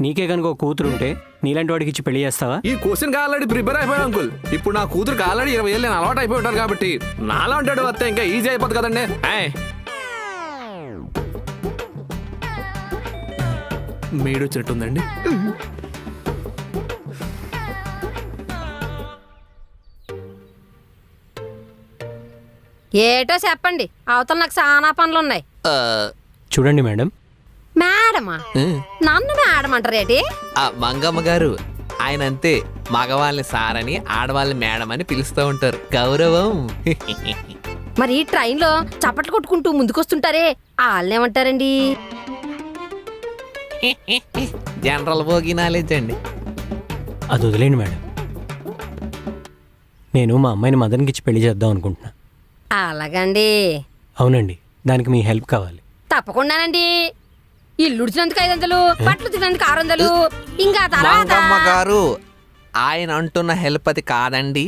నీకే కనుక ఒక కూతురు ఉంటే నీలాంటి వాడికి ఇచ్చి పెళ్లి చేస్తావా? ఈ క్వశ్చన్ ఆల్రెడీ ప్రిపేర్ అయిపోయాను అంకుల్. ఇప్పుడు నా కూతురుకి ఆల్రెడీ 20 ఏళ్ళు నేను అలవాటు అయిపోయి ఉంటాను కాబట్టి నాలా ఉంటాడు వస్తే ఇంకా ఈజీ అయిపోతుంది కదండి. మేడు వచ్చినట్టుందండి. ఏటో చెప్పండి, అవతల నాకు చాలా పనులున్నాయి. చూడండి మేడం. మేడమా? నన్ను మేడం అంటారేటి? మంగమ్మ గారు ఆయన అంతే, మగవాళ్ళని సారని ఆడవాళ్ళని మేడం అని పిలుస్తూ ఉంటారు, గౌరవం. మరి ట్రైన్లో చప్పట్లు కొట్టుకుంటూ ముందుకొస్తుంటారే వాళ్ళేమంటారండి? జనరల్ భోగి నాలెడ్జ్ అండి. అది వదిలేండి మేడం. నేను మా అమ్మాయిని మదన్కి ఇచ్చి పెళ్లి చేద్దాం అనుకుంటున్నా. అలాగండి. అవునండి, దానికి మీ హెల్ప్ కావాలి. తప్పకుండానండి. ఇల్లు ఉడిచినందుకు 500, బట్టలు తినందుకు 600, ఇంకా మంగమ్మ గారు ఆయన అంటున్న హెల్ప్ అది కాదండి.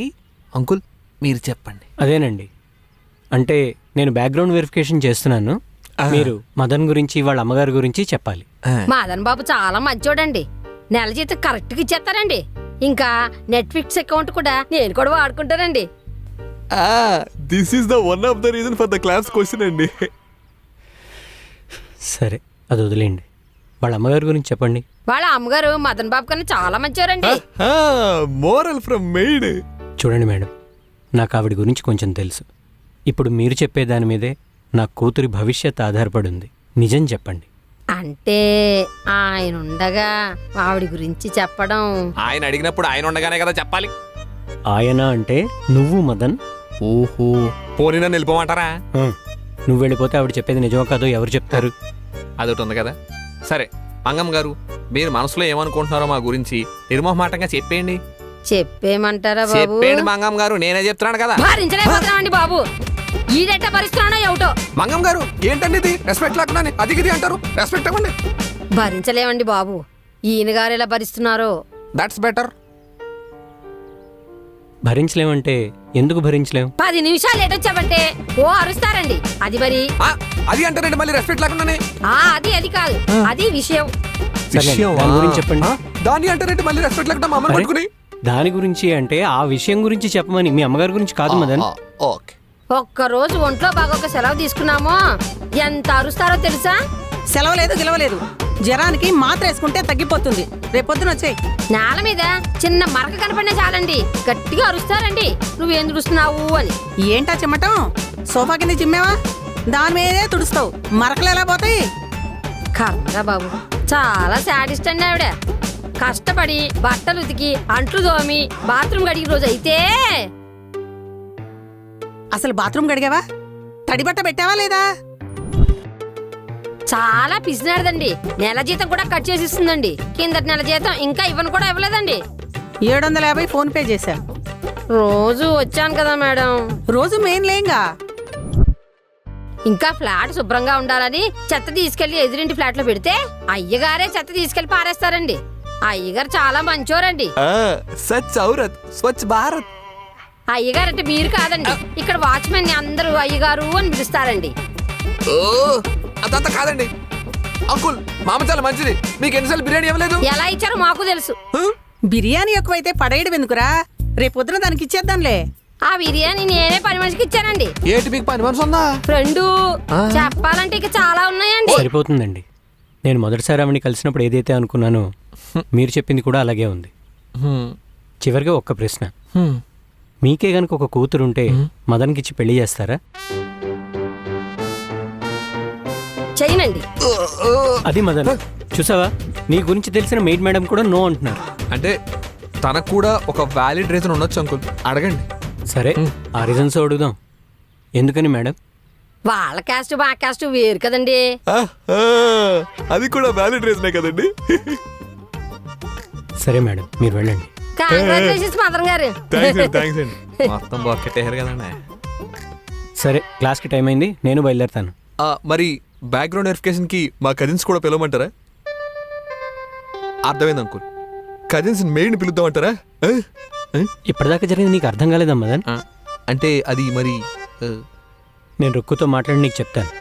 అంకుల్ మీరు చెప్పండి. అదేనండి, అంటే నేను బ్యాక్గ్రౌండ్ వెరిఫికేషన్ చేస్తున్నాను. మీరు మదన్ గురించి వాళ్ళ అమ్మగారి గురించి చెప్పాలి. మదన్ బాబు చాలా మంచోడండి. నెల జీతం కరెక్ట్గా ఇచ్చేస్తారండి. ఇంకా నెట్ఫ్లిక్స్ అకౌంట్ కూడా నేను కూడా వాడుకుంటానండి. This is the one of the reason for the class question అండి. సరే, అది వదిలేండి. వాళ్ళ అమ్మగారి గురించి చెప్పండి. వాళ్ళ అమ్మగారు మదన్ బాబు కన్నా చాలా మంచివారండి. Moral from maid. చూడండి మేడం, నాకు ఆవిడ గురించి కొంచెం తెలుసు. ఇప్పుడు మీరు చెప్పే దాని మీదే నా కూతురి భవిష్యత్ ఆధారపడి ఉంది. నిజం చెప్పండి. అంటే ఆయన ఉండగా ఆవిడ గురించి చెప్పడం. ఆయన అడిగినప్పుడు ఆయన ఉండగానే కదా చెప్పాలి. ఆయన అంటే నువ్వు మదన్. ఓహో, పోనీ నన్ను వెళ్ళిపోమంటారా? నువ్వు వెళ్ళిపోతే ఆవిడ చెప్పేది నిజమో కాదో ఎవరు చెప్తారు? అదొకటి ఉంది కదా. సరే మంగమ్మ గారు, మీరు మనసులో ఏమనుకుంటున్నారో మా గురించి నిర్మోహమాటంగా చెప్పేయండి. చెప్పేమంటారా బాబు? చెప్పేయండి మంగమ్మ గారు, నేనే చెప్తున్నాను కదా. భరించలేకపోతున్నామండి బాబు. ఈడెట్ట భరిస్తున్నానో ఏమిటో. మంగమ్మ గారు ఏంటండి ఇది? రెస్పెక్ట్ లేకుండా అది ఇది అంటారు. రెస్పెక్ట్ ఇవ్వండి. భరించలేమండి బాబు. ఈయన గారు ఎలా భరిస్తున్నారో. That's better. భరించలేమంటే ఎందుకు భరించలేం? 10 నిమిషాలు లేటొచ్చామంటే ఓ అరుస్తారండి. అది మరి అది అంటారండి మళ్ళీ రెస్పెక్ట్ లేకుండానే. అది కాదు, అది విషయం. దాని గురించి చెప్పండి. దాన్ని అంటారంటే మళ్ళీ రెస్పెక్ట్ లేకుండా మా అమ్మని పట్టుకుని. దాని గురించి అంటే ఆ విషయం గురించి చెప్పమని, మీ అమ్మగారి గురించి కాదు మదన్. ఓకే. ఒక్కరోజు ఒంట్లో బాగొక సెలవు తీసుకున్నామో ఎంత అరుస్తారో తెలుసా? సెలవు లేదు గిలవలేదు, జ్వరానికి మాత్ర వేసుకుంటే తగ్గిపోతుంది. రేపొద్దున వచ్చేయి. నేల మీద చిన్న మరక కనపడినా చాలండి గట్టిగా అరుస్తారండి, నువ్వేం తుడుస్తున్నావు అని. ఏంటా చిమ్మటం? సోఫా కింద చిమ్మేవా? దాని మీదే తుడుస్తావు, మరకలు ఎలా పోతాయి? కర్మరా బాబు, చాలా సాడిస్ట్ అండి ఆవిడ. కష్టపడి బట్టలు ఉతికి అంట్లు దోమి బాత్రూమ్ గడికి రోజు అయితే. అసలు బాత్రూమ్ గడిగావా? తడి బట్ట పెట్టావా లేదా? చాలా పిసినాడదండి. నెల జీతం కూడా కట్ చేసి ఇస్తుందండి. కిందటి నెల జీతం ఇంకా ఇవ్వను కూడా ఇవ్వలేదండి. 750 ఫోన్ పే చేశా. రోజు వచ్చాను కదా మేడం. రోజు మెయిన్ లేంగా. ఇంకా ఫ్లాట్ శుభ్రంగా ఉండాలని చెత్త తీసుకెళ్లి ఎదురింటి ఫ్లాట్ లో పెడితే అయ్యగారే చెత్త తీసుకెళ్లి పారేస్తారండి. అయ్యగారు చాలా మంచోరండి. సచ్ ఔరత్ స్వచ్ఛ భారత్. అయ్యగారు అంటే మీరు కాదండి, ఇక్కడ వాచ్మెన్ ని అందరూ అయ్యగారు అని పిలుస్తారండి. అదంతా కాదండి అంకుల్, మామ చాలా మంచిది. మీకు ఎన్నిసార్లు బిర్యానీ ఇవ్వలేదు? ఎలా ఇచ్చారో మాకు తెలుసు. బిర్యానీ ఎక్కువైతే పడేయడం ఎందుకురా? రేపొద్దున దానికి ఇచ్చేద్దాంలే. ఆ బిర్యానీ నేనే పని మనిషికి ఇచ్చానండి. ఏంటి మీకు పని మనసు ఉందా? ఫ్రెండ్ చెప్పాలంటే ఇక చాలా ఉన్నాయండి. సరిపోతుందండి. నేను మొదటిసారి ఆవిడని కలిసినప్పుడు ఏదైతే అనుకున్నానో మీరు చెప్పింది కూడా అలాగే ఉంది. చివరిగా ఒక్క ప్రశ్న, మీకే గనుక ఒక కూతురుంటే మదన్కి ఇచ్చి పెళ్లి చేస్తారా? చేయనండి. అది మదన్, చూసావా, నీ గురించి తెలిసిన మెయిడ్ మేడం కూడా నో అంటున్నారు. అంటే తనకు కూడా ఒక వ్యాలిడ్ రీజన్ ఉండొచ్చు అంకుల్, అడగండి. సరే, ఆ రీజన్స్ అడుగుదాం. ఎందుకని మేడం? వాళ్ళ క్యాస్ట్ మా క్యాస్ట్ వేరు కదండి. అది కూడా వ్యాలిడ్ రీజనే కదండి. సరే మేడం, మీరు వెళ్ళండి. కంగ్రాచులేషన్స్ మదన్ గారు. థ్యాంక్స్ అండి. మొత్తం బాకెట్టేయారు కదండి. సరే, క్లాస్కి టైం అయింది, నేను బయలుదేరుతాను. మరి బ్యాక్గ్రౌండ్ వెరిఫికేషన్ కి మా కజిన్స్ కూడా పిలవమంటారా? అర్థమైంది అంకుల్, కజిన్స్ మెయిన్ పిలుద్దామంటారా? ఇప్పటిదాకా జరిగింది నీకు అర్థం కాలేదా మదన్? అంటే అది మరి నేను రుక్కుతో మాట్లాడి నీకు చెప్తాను.